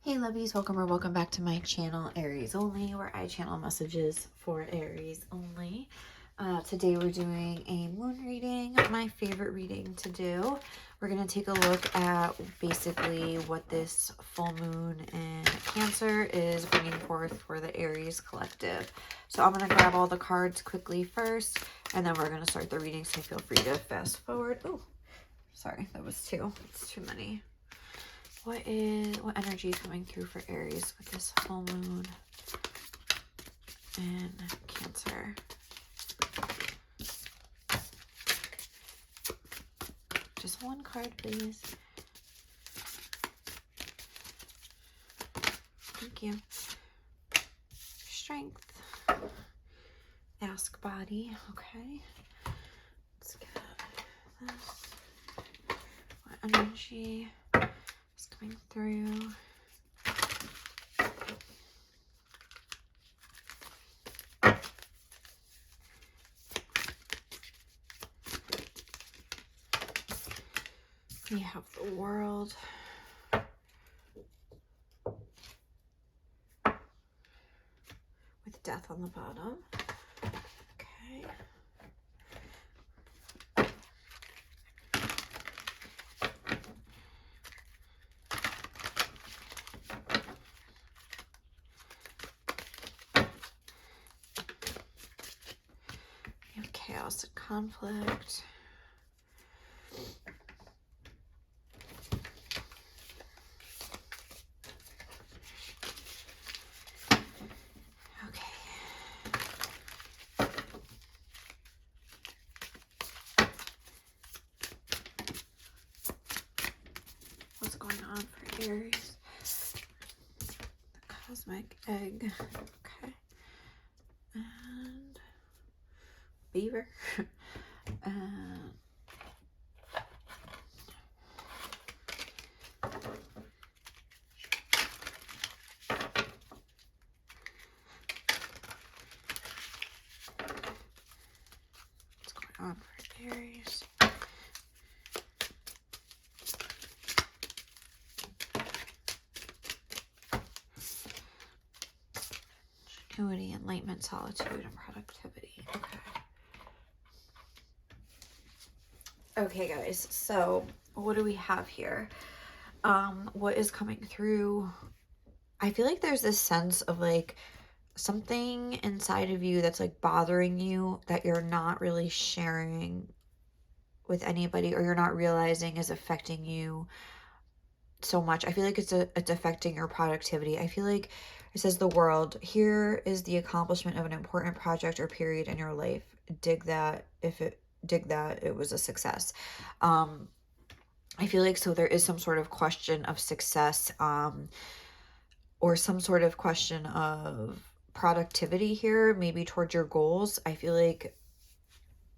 Hey lovies, welcome or welcome back to my channel, Aries Only, where I channel messages for Aries only. Today we're doing a moon reading, my favorite reading to do. We're going to take a look at basically what this full moon in Cancer is bringing forth for the Aries collective. So I'm going to grab all the cards quickly first, and then we're going to start the reading, so feel free to fast forward. Oh, sorry, that was two. It's too many. What energy is coming through for Aries with this full moon in Cancer? Just one card, please. Thank you. Strength. Ask body. Okay. Let's get this. What energy is coming through? We have the World. With Death on the bottom. Okay. We have Chaos and Conflict. What's going on for Aries? The Cosmic Egg. Okay. And Beaver. And what's going on for Aries? Ingenuity, enlightenment, solitude, and productivity. Okay. Okay, guys. So, what do we have here? What is coming through? I feel like there's this sense of like something inside of you that's like bothering you that you're not really sharing with anybody, or you're not realizing is affecting you so much. I feel like it's affecting your productivity. I feel like it says the World. Here is the accomplishment of an important project or period in your life. Dig that it was a success. I feel like so there is some sort of question of success, or some sort of question of productivity here, maybe towards your goals. I feel like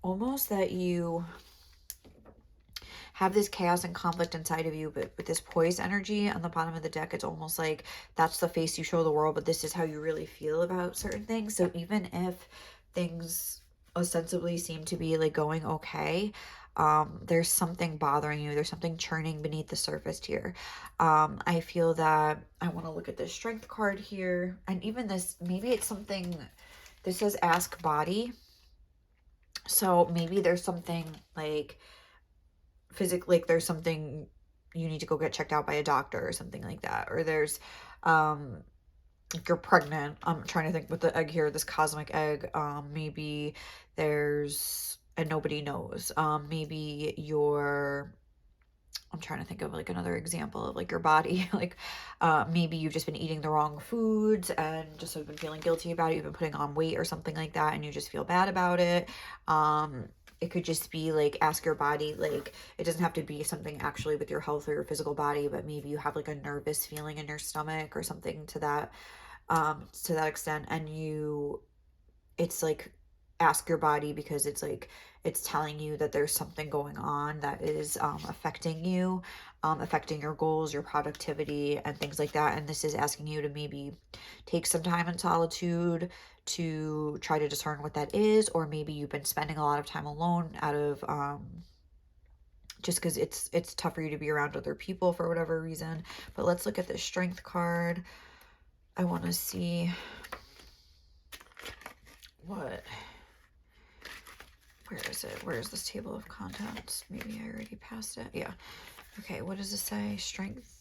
almost that you have this chaos and conflict inside of you, but with this poise energy on the bottom of the deck, it's almost like that's the face you show the world, but this is how you really feel about certain things. So even if things ostensibly seem to be like going okay, there's something bothering you. There's something churning beneath the surface here. I feel that I want to look at this Strength card here, and even this, maybe it's something, this says ask body. So maybe there's something like physically, like there's something you need to go get checked out by a doctor or something like that, or there's like you're pregnant. I'm trying to think with the egg here, this cosmic egg. Maybe there's, and nobody knows, maybe you're, I'm trying to think of like another example of like your body, like maybe you've just been eating the wrong foods and just have been feeling guilty about it. You've been putting on weight or something like that, and you just feel bad about it. It could just be like ask your body, like it doesn't have to be something actually with your health or your physical body, but maybe you have like a nervous feeling in your stomach or something to that extent, and it's like ask your body because it's like it's telling you that there's something going on that is affecting you, affecting your goals, your productivity, and things like that. And this is asking you to maybe take some time in solitude to try to discern what that is, or maybe you've been spending a lot of time alone out of just because it's tough for you to be around other people for whatever reason. But let's look at the Strength card. I want to see what, where is it? Where is this table of contents? Maybe I already passed it. Yeah. Okay, what does it say? Strength.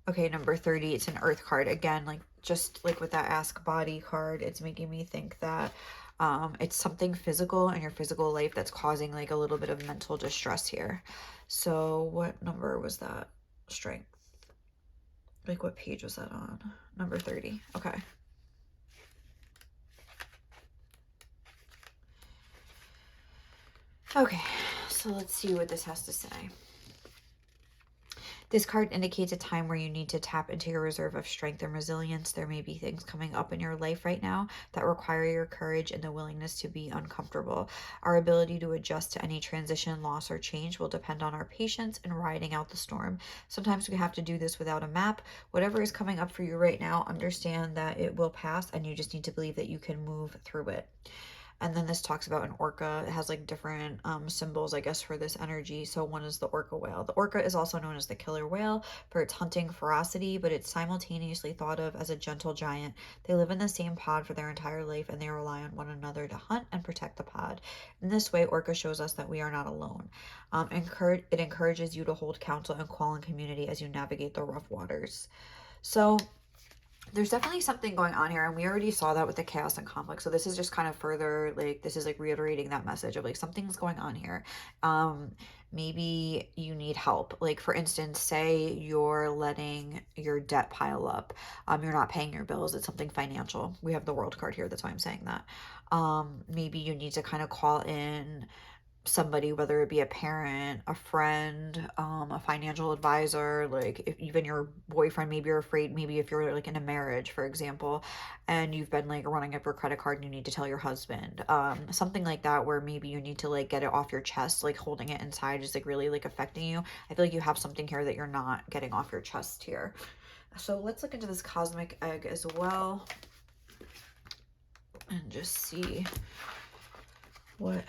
Okay, number 30, it's an Earth card. Again, like just like with that Ask Body card, it's making me think that it's something physical in your physical life that's causing like a little bit of mental distress here. So what number was that? Strength. Like what page was that on? Number 30. Okay. Okay, so let's see what this has to say. This card indicates a time where you need to tap into your reserve of strength and resilience. There may be things coming up in your life right now that require your courage and the willingness to be uncomfortable. Our ability to adjust to any transition, loss, or change will depend on our patience in riding out the storm. Sometimes we have to do this without a map. Whatever is coming up for you right now, understand that it will pass, and you just need to believe that you can move through it. And then this talks about an orca. It has like different symbols, I guess, for this energy. So one is the orca whale. The orca is also known as the killer whale for its hunting ferocity, but it's simultaneously thought of as a gentle giant. They live in the same pod for their entire life, and they rely on one another to hunt and protect the pod. In this way, orca shows us that we are not alone. It encourages you to hold counsel and call in community as you navigate the rough waters. So there's definitely something going on here, and we already saw that with the chaos and conflict. So this is just kind of further, like, this is like reiterating that message of like something's going on here. Maybe you need help. Like, for instance, say you're letting your debt pile up. You're not paying your bills. It's something financial. We have the World card here. That's why I'm saying that. Maybe you need to kind of call in somebody, whether it be a parent, a friend, a financial advisor, like if even your boyfriend, maybe you're afraid, maybe if you're like in a marriage, for example, and you've been like running up your credit card and you need to tell your husband, something like that, where maybe you need to like get it off your chest, like holding it inside is like really like affecting you. I feel like you have something here that you're not getting off your chest here. So let's look into this cosmic egg as well and just see what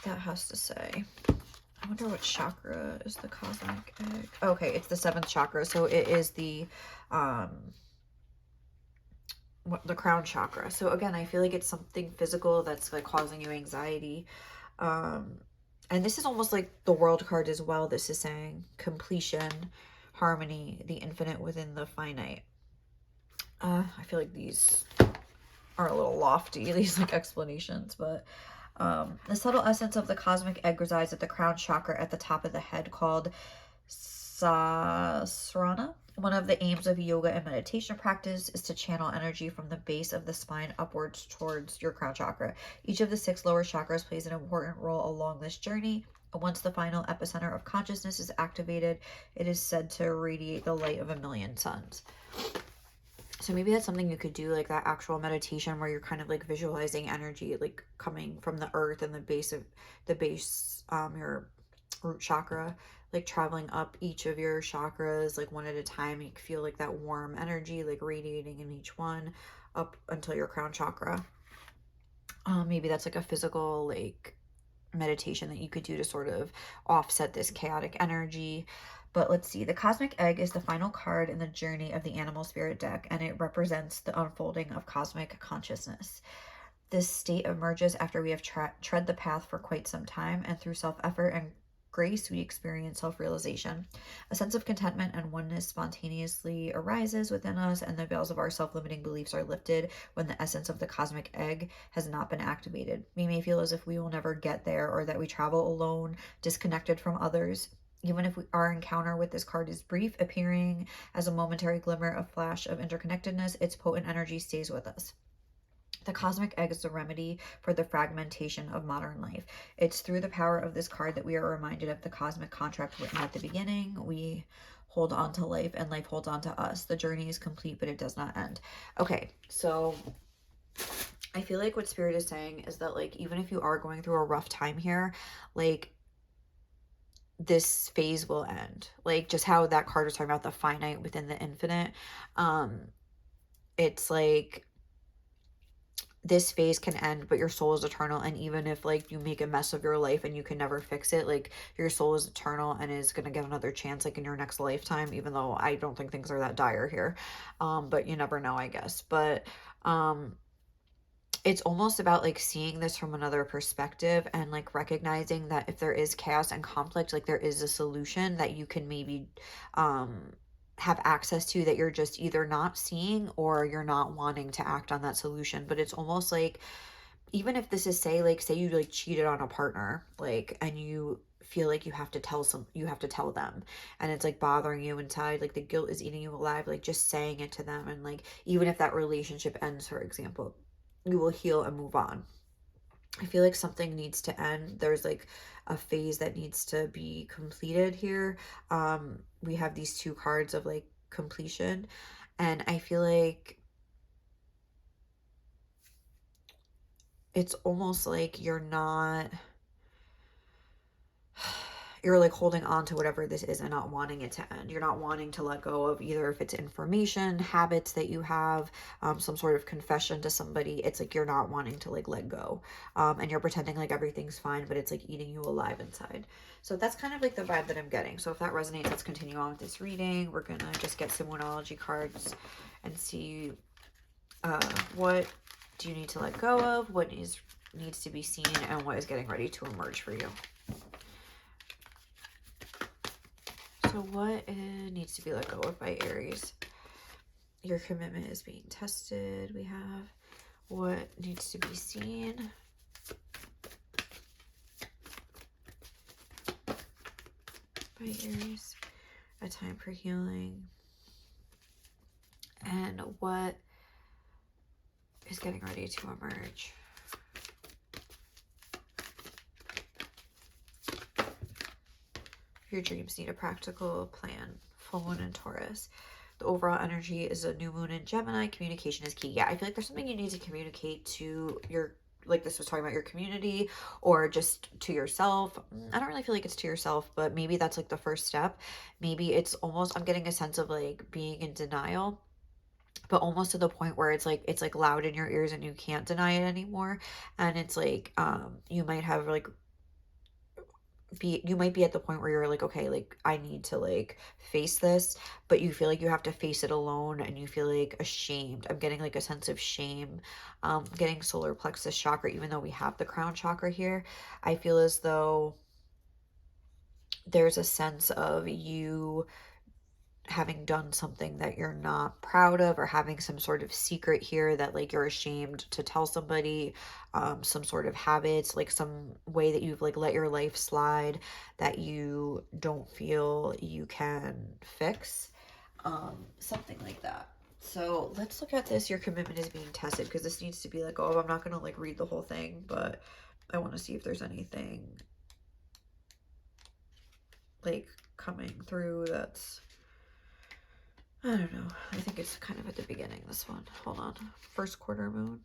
that has to say. I wonder what chakra is the cosmic egg. Okay, it's the 7th chakra, so it is the crown chakra. So again, I feel like it's something physical that's like causing you anxiety. And this is almost like the World card as well. This is saying completion, harmony, the infinite within the finite. I feel like these are a little lofty, these like explanations, but the subtle essence of the cosmic egg resides at the crown chakra at the top of the head, called Sasrana. One of the aims of yoga and meditation practice is to channel energy from the base of the spine upwards towards your crown chakra. Each of the 6 lower chakras plays an important role along this journey. Once the final epicenter of consciousness is activated, it is said to radiate the light of a million suns. So maybe that's something you could do, like that actual meditation where you're kind of like visualizing energy like coming from the earth and the base, your root chakra, like traveling up each of your chakras like one at a time. You can feel like that warm energy like radiating in each one up until your crown chakra. Maybe that's like a physical like meditation that you could do to sort of offset this chaotic energy. But let's see, the cosmic egg is the final card in the journey of the animal spirit deck, and it represents the unfolding of cosmic consciousness. This state emerges after we have tread the path for quite some time, and through self-effort and grace, we experience self-realization. A sense of contentment and oneness spontaneously arises within us, and the veils of our self-limiting beliefs are lifted when the essence of the cosmic egg has not been activated. We may feel as if we will never get there, or that we travel alone, disconnected from others. Even if our encounter with this card is brief, appearing as a momentary glimmer, a flash of interconnectedness, its potent energy stays with us. The cosmic egg is the remedy for the fragmentation of modern life. It's through the power of this card that we are reminded of the cosmic contract written at the beginning. We hold on to life, and life holds on to us. The journey is complete, but it does not end. Okay, so I feel like what Spirit is saying is that, like, even if you are going through a rough time here, like, this phase will end. Like, just how that card was talking about the finite within the infinite. It's like this phase can end, but your soul is eternal. And even if like you make a mess of your life and you can never fix it, like your soul is eternal and is going to get another chance like in your next lifetime, even though I don't think things are that dire here. But you never know, I guess. But it's almost about like seeing this from another perspective and like recognizing that if there is chaos and conflict, like there is a solution that you can maybe have access to, that you're just either not seeing or you're not wanting to act on that solution. But it's almost like, even if this is, say you like cheated on a partner, like, and you feel like you have to tell them, and it's like bothering you inside, like the guilt is eating you alive, like just saying it to them, and like even if that relationship ends, for example, you will heal and move on. I feel like something needs to end. There's like a phase that needs to be completed here. We have these two cards of like completion, and I feel like it's almost like you're like holding on to whatever this is and not wanting it to end. You're not wanting to let go of, either if it's information, habits that you have, some sort of confession to somebody. It's like you're not wanting to like let go, and you're pretending like everything's fine, but it's like eating you alive inside. So that's kind of like the vibe that I'm getting. So if that resonates, let's continue on with this reading. We're gonna just get some Moonology cards and see what do you need to let go of, what needs to be seen, and what is getting ready to emerge for you. So what needs to be let go of by Aries? Your commitment is being tested. We have what needs to be seen. By Aries. A time for healing. And what is getting ready to emerge. Your dreams need a practical plan. Full moon in Taurus. The overall energy is a new moon in Gemini. Communication is key. Yeah, I feel like there's something you need to communicate to your, like this was talking about, your community, or just to yourself. I don't really feel like it's to yourself, but maybe that's like the first step. Maybe it's almost, I'm getting a sense of like being in denial, but almost to the point where it's like loud in your ears and you can't deny it anymore. And it's like you might have like you might be at the point where you're like, okay, like I need to like face this, but you feel like you have to face it alone and you feel like ashamed. I'm getting like a sense of shame. Getting solar plexus chakra, even though we have the crown chakra here. I feel as though there's a sense of you having done something that you're not proud of, or having some sort of secret here that like you're ashamed to tell somebody, some sort of habits, like some way that you've like let your life slide that you don't feel you can fix, something like that. So let's look at this. Your commitment is being tested, because this needs to be like, oh, I'm not gonna like read the whole thing, but I want to see if there's anything like coming through that's, I don't know. I think it's kind of at the beginning, this one. Hold on. First quarter moon.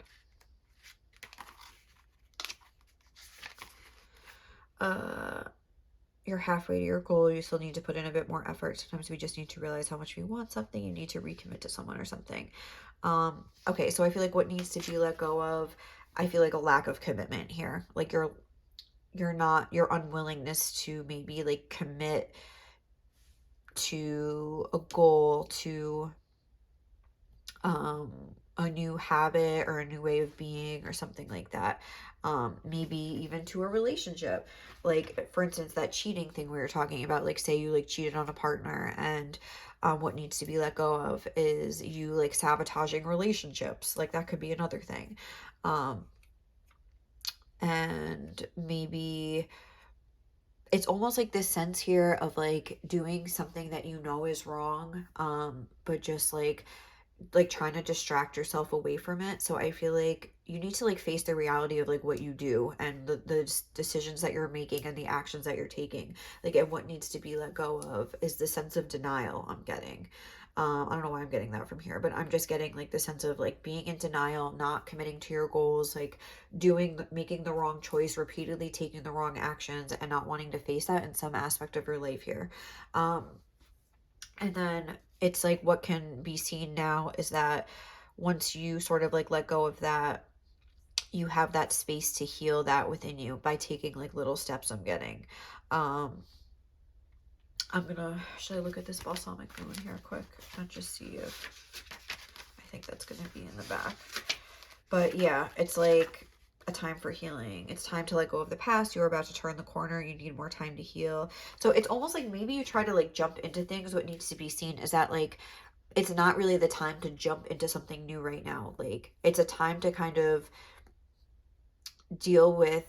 You're halfway to your goal. You still need to put in a bit more effort. Sometimes we just need to realize how much we want something. You need to recommit to someone or something. Okay, so I feel like what needs to be let go of, I feel like a lack of commitment here. Like your unwillingness to maybe like commit to a goal, to a new habit or a new way of being or something like that. Maybe even to a relationship. Like, for instance, that cheating thing we were talking about, like say you like cheated on a partner, and what needs to be let go of is you like sabotaging relationships. Like that could be another thing. And maybe it's almost like this sense here of like doing something that you know is wrong, but just like trying to distract yourself away from it. So I feel like you need to like face the reality of like what you do, and the decisions that you're making and the actions that you're taking. Like, and what needs to be let go of is the sense of denial I'm getting. I don't know why I'm getting that from here, but I'm just getting like the sense of like being in denial, not committing to your goals, like making the wrong choice, repeatedly taking the wrong actions, and not wanting to face that in some aspect of your life here. And then it's like what can be seen now is that once you sort of like let go of that, you have that space to heal that within you by taking like little steps. I'm getting. Should I look at this balsamic moon here quick and just see if, I think that's gonna be in the back. But yeah, it's like a time for healing. It's time to let go of the past. You're about to turn the corner. You need more time to heal. So it's almost like maybe you try to like jump into things. What needs to be seen is that like it's not really the time to jump into something new right now. Like it's a time to kind of deal with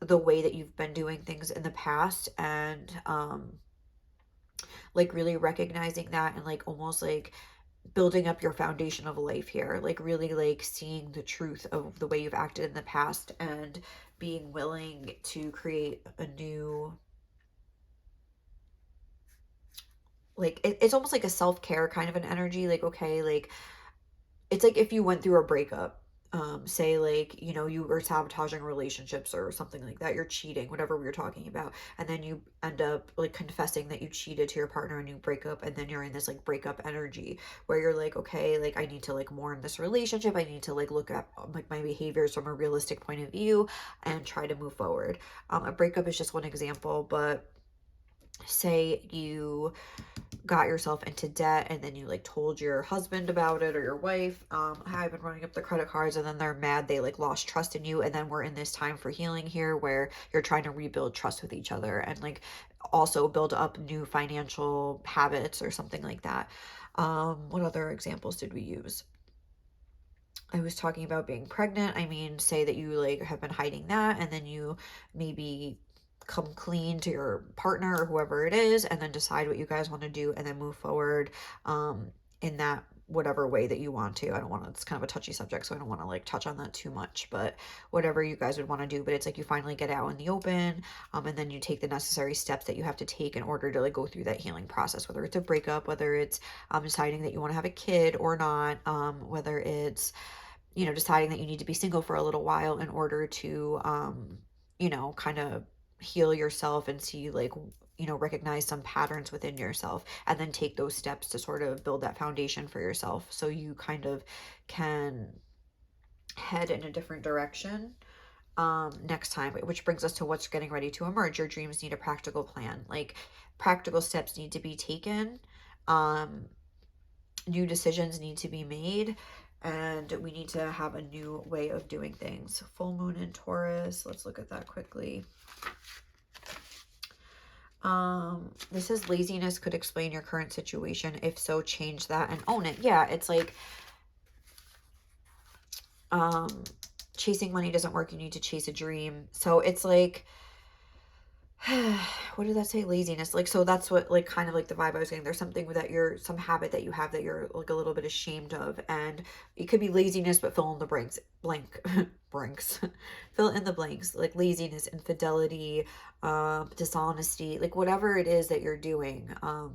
the way that you've been doing things in the past, and like really recognizing that, and like almost like building up your foundation of life here, like really like seeing the truth of the way you've acted in the past and being willing to create a new, like it's almost like a self-care kind of an energy. Like okay, like it's like if you went through a breakup, say like, you know, you were sabotaging relationships or something like that, you're cheating, whatever we were talking about, and then you end up like confessing that you cheated to your partner and you break up, and then you're in this like breakup energy where you're like, okay, like I need to like mourn this relationship, I need to like look at like my behaviors from a realistic point of view and try to move forward. A breakup is just one example, but say you got yourself into debt and then you like told your husband about it or your wife, I've been running up the credit cards, and then they're mad, they like lost trust in you, and then we're in this time for healing here where you're trying to rebuild trust with each other and like also build up new financial habits or something like that. What other examples did we use? I was talking about being pregnant. I mean, say that you like have been hiding that, and then you maybe come clean to your partner or whoever it is, and then decide what you guys want to do, and then move forward in that whatever way that you want to. I don't want to, it's kind of a touchy subject, so I don't want to like touch on that too much, but whatever you guys would want to do. But it's like you finally get out in the open, and then you take the necessary steps that you have to take in order to like go through that healing process, whether it's a breakup, whether it's deciding that you want to have a kid or not, whether it's, you know, deciding that you need to be single for a little while in order to, you know, kind of heal yourself and see like, you know, recognize some patterns within yourself, and then take those steps to sort of build that foundation for yourself so you kind of can head in a different direction next time. Which brings us to what's getting ready to emerge. Your dreams need a practical plan. Like practical steps need to be taken. um New decisions need to be made, and we need to have a new way of doing things. Full moon in Taurus, let's look at that quickly. This says laziness could explain your current situation. If so, change that and own it. Yeah, it's like chasing money doesn't work. You need to chase a dream. So it's like, what did that say? Laziness. Like, so that's what, like, kind of like the vibe I was getting. There's something that you're, some habit that you have that you're like a little bit ashamed of. And it could be laziness, but fill in the blanks, fill in the blanks, like laziness, infidelity, dishonesty, like whatever it is that you're doing, a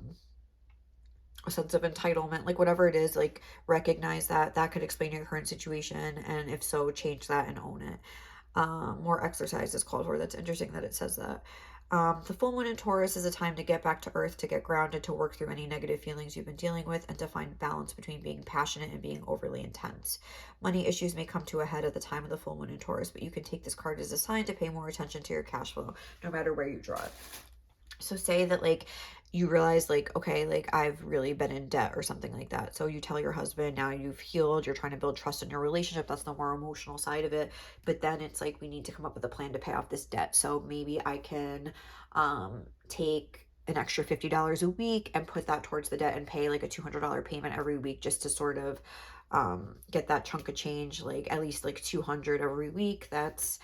sense of entitlement, like whatever it is, like recognize that that could explain your current situation. And if so, change that and own it. More exercise is called for. That's interesting that it says that. The full moon in Taurus is a time to get back to earth, to get grounded, to work through any negative feelings you've been dealing with, and to find balance between being passionate and being overly intense. Money issues may come to a head at the time of the full moon in Taurus, but you can take this card as a sign to pay more attention to your cash flow, no matter where you draw it. So say that like you realize like, okay, like I've really been in debt or something like that. So you tell your husband, now you've healed, you're trying to build trust in your relationship. That's the more emotional side of it. But then it's like, we need to come up with a plan to pay off this debt. So maybe I can take an extra $50 a week and put that towards the debt and pay like a $200 payment every week, just to sort of get that chunk of change, like at least like 200 every week. That's,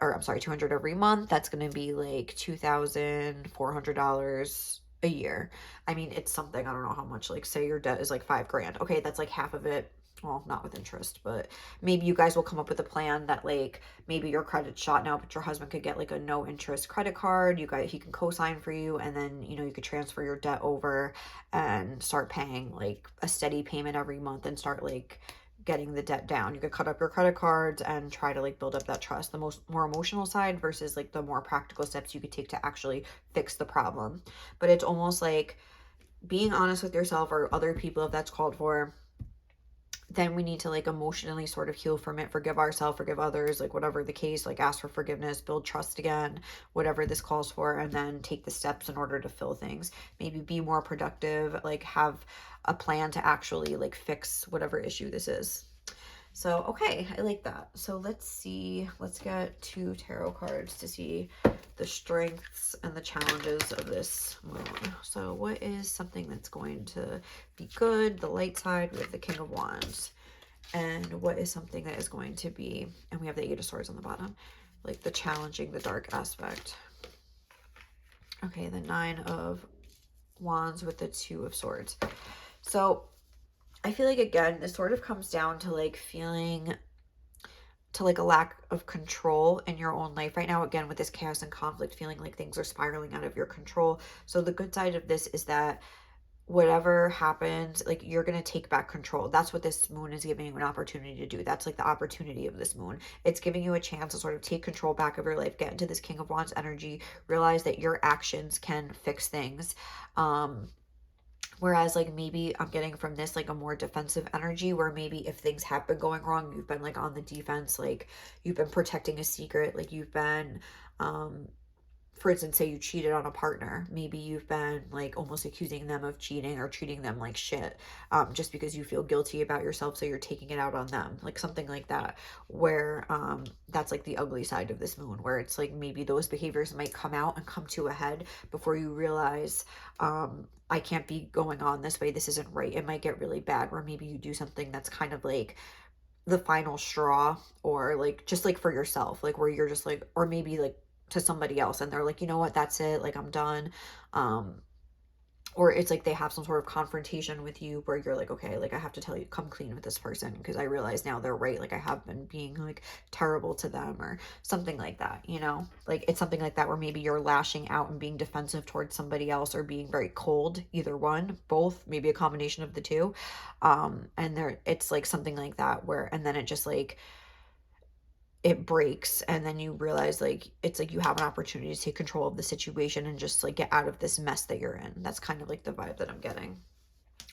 or I'm sorry, 200 every month. That's going to be like $2,400 a year. I mean, it's something, I don't know how much, like say your debt is like 5 grand. Okay, that's like half of it. Well, not with interest, but maybe you guys will come up with a plan that like maybe your credit's shot now, but your husband could get like a no interest credit card. You guys, he can co-sign for you, and then, you know, you could transfer your debt over and start paying like a steady payment every month and start like getting the debt down. You could cut up your credit cards and try to like build up that trust. The more emotional side versus like the more practical steps you could take to actually fix the problem. But it's almost like being honest with yourself or other people, if that's called for, then we need to like emotionally sort of heal from it, forgive ourselves, forgive others, like whatever the case, like ask for forgiveness, build trust again, whatever this calls for, and then take the steps in order to fill things. Maybe be more productive, like have a plan to actually like fix whatever issue this is. So, okay, I like that. So let's see, let's get 2 tarot cards to see the strengths and the challenges of this moon. So what is something that's going to be good? The light side, we have the King of Wands. And what is something that is going to be, and we have the 8 of Swords on the bottom, like the challenging, the dark aspect. Okay, the 9 of Wands with the 2 of Swords. So I feel like, again, this sort of comes down to like feeling to like a lack of control in your own life right now. Again, with this chaos and conflict, feeling like things are spiraling out of your control. So the good side of this is that whatever happens, like you're going to take back control. That's what this moon is giving you an opportunity to do. That's like the opportunity of this moon. It's giving you a chance to sort of take control back of your life, get into this King of Wands energy, realize that your actions can fix things. Whereas like maybe I'm getting from this like a more defensive energy, where maybe if things have been going wrong, you've been like on the defense, like you've been protecting a secret, like you've been for instance, say you cheated on a partner, maybe you've been like almost accusing them of cheating or treating them like shit, just because you feel guilty about yourself, so you're taking it out on them, like something like that, where that's like the ugly side of this moon, where it's like maybe those behaviors might come out and come to a head before you realize, I can't be going on this way, this isn't right. It might get really bad, where maybe you do something that's kind of like the final straw, or like just like for yourself, like where you're just like, or maybe like to somebody else and they're like, you know what, that's it, like I'm done. Or it's like they have some sort of confrontation with you where you're like, okay, like I have to tell you, come clean with this person, because I realize now they're right, like I have been being like terrible to them, or something like that, you know, like it's something like that where maybe you're lashing out and being defensive towards somebody else, or being very cold, either one, both, maybe a combination of the two. And there, it's like something like that where, and then it just like it breaks, and then you realize like it's like you have an opportunity to take control of the situation and just like get out of this mess that you're in. That's kind of like the vibe that I'm getting.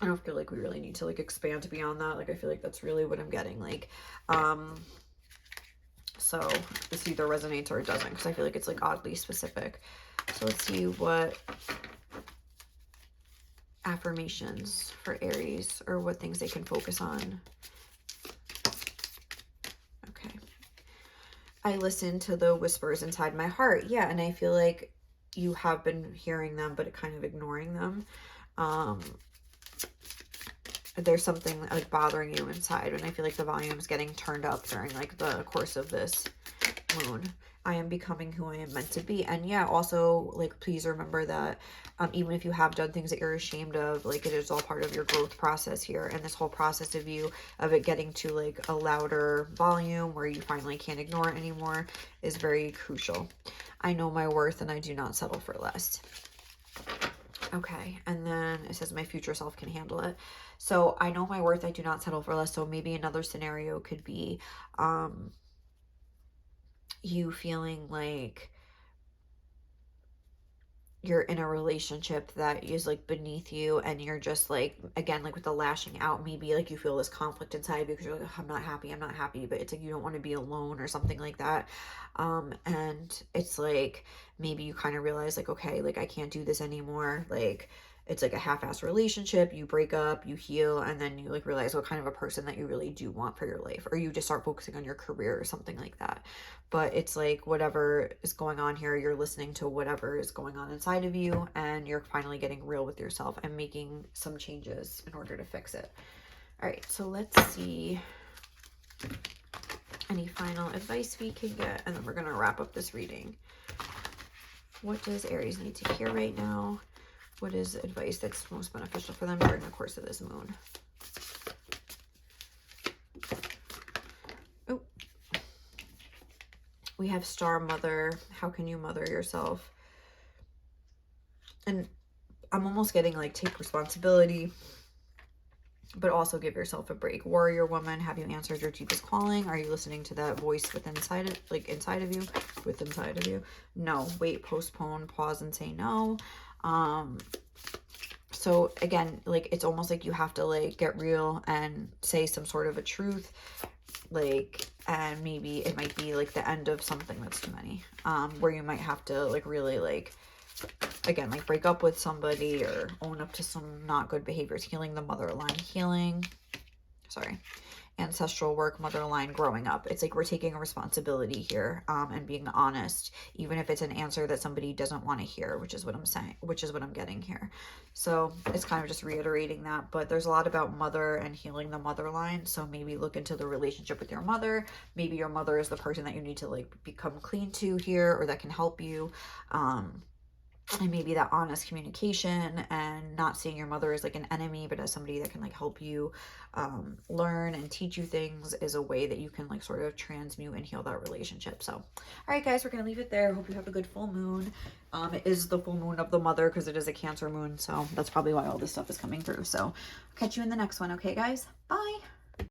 I don't feel like we really need to like expand beyond that. Like I feel like that's really what I'm getting. Like so this either resonates or it doesn't, because I feel like it's like oddly specific. So let's see what affirmations for Aries, or what things they can focus on. I listen to the whispers inside my heart. Yeah, and I feel like you have been hearing them, but kind of ignoring them. There's something like bothering you inside, and I feel like the volume is getting turned up during like the course of this moon. I am becoming who I am meant to be. And yeah, also like please remember that even if you have done things that you're ashamed of, like it is all part of your growth process here. And this whole process of it getting to like a louder volume where you finally can't ignore it anymore is very crucial. I know my worth and I do not settle for less. Okay, and then it says my future self can handle it. So I know my worth, I do not settle for less. So maybe another scenario could be you feeling like you're in a relationship that is like beneath you, and you're just like, again, like with the lashing out, maybe like you feel this conflict inside because you're like, I'm not happy, but it's like you don't want to be alone or something like that. And it's like maybe you kind of realize like, okay, like I can't do this anymore, like it's like a half-assed relationship, you break up, you heal, and then you like realize what kind of a person that you really do want for your life, or you just start focusing on your career or something like that. But it's like whatever is going on here, you're listening to whatever is going on inside of you, and you're finally getting real with yourself and making some changes in order to fix it. All right, so let's see any final advice we can get, and then we're going to wrap up this reading. What does Aries need to hear right now? What is advice that's most beneficial for them during the course of this moon? Oh, we have Star Mother. How can you mother yourself? And I'm almost getting like take responsibility, but also give yourself a break. Warrior Woman, have you answered your deepest calling? Are you listening to that voice within inside of you? No. Wait, postpone, pause, and say no. So So again, like, it's almost like you have to like get real and say some sort of a truth, like, and maybe it might be like the end of something that's too many, where you might have to like really like, again, like break up with somebody or own up to some not good behaviors, healing the mother line, healing, sorry, ancestral work, mother line, growing up. It's like we're taking a responsibility here, and being honest, even if it's an answer that somebody doesn't want to hear, which is what I'm saying, which is what I'm getting here. So it's kind of just reiterating that, but there's a lot about mother and healing the mother line. So maybe look into the relationship with your mother. Maybe your mother is the person that you need to like become clean to here, or that can help you. And maybe that honest communication and not seeing your mother as like an enemy, but as somebody that can like help you learn and teach you things, is a way that you can like sort of transmute and heal that relationship. So, all right, guys, we're going to leave it there. Hope you have a good full moon. It is the full moon of the mother because it is a Cancer moon. So that's probably why all this stuff is coming through. So I'll catch you in the next one. Okay, guys? Bye.